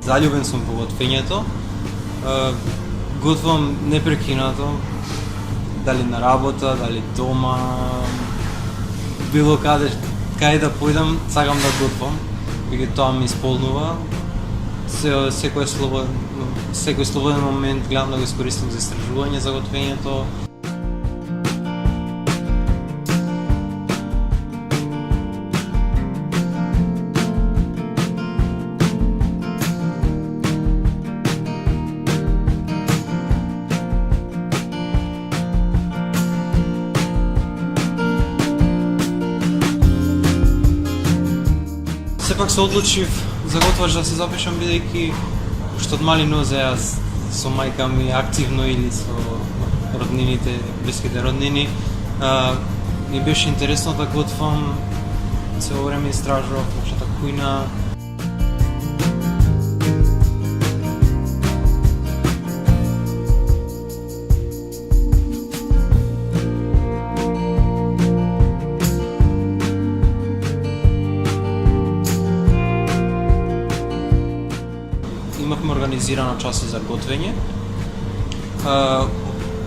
Заљубен сум во готвењето. Готвам непрекинато, дали на работа, дали дома, било каде да појдам, сакам да готвам, веќе тоа ми исполнува. Секој слободен момент гледам да го искористам за истражување за готвењето. Сепак се одлучив за готвач да се запишам, бидејќи уште од мали нозе јас со мајка ми активно или со роднините, блиските роднини, ми беше интересно да готвам, цело време истражував нашата кујна. Имавме организирано часи за готвење.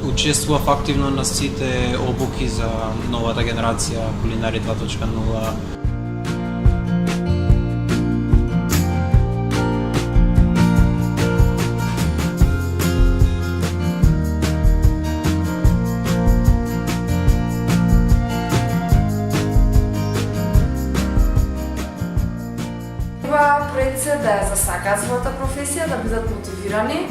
Учествував активно на сите обуки за новата генерација Кулинари 2.0. Пред се да ја засакаат својата професија, да бидат мотивирани,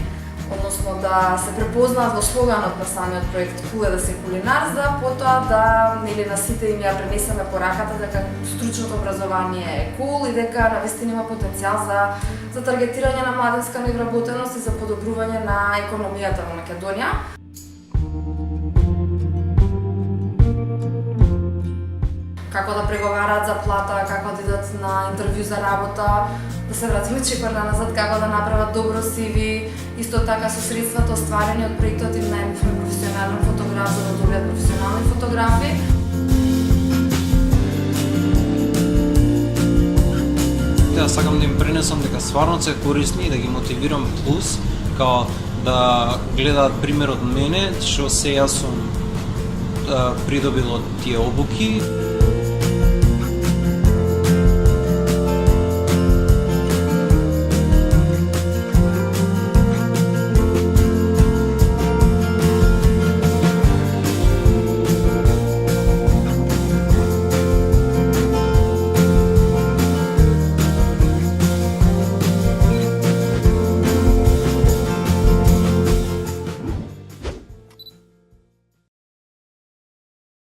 односно да се препознаат во слоганот на самиот проект "Кул е да се кулинар", за потоа да на сите им ја пренесеме пораката дека стручното образование е кул и дека навистина има потенцијал за таргетирање на младинска невработеност и за подобрување на економијата во Македонија. Како да преговараат за плата, како да идат на интервју за работа, да се вратиме чекорна назад, како да направат добро CV, исто така со средствата остварени од проектот им најмовме професионален фотограф за да добијат професионални фотографи. Ја сакам да им пренесам дека стварно се корисни и да ги мотивирам плюс, као да гледаат пример од мене, што се јас сум придобил од тие обуки.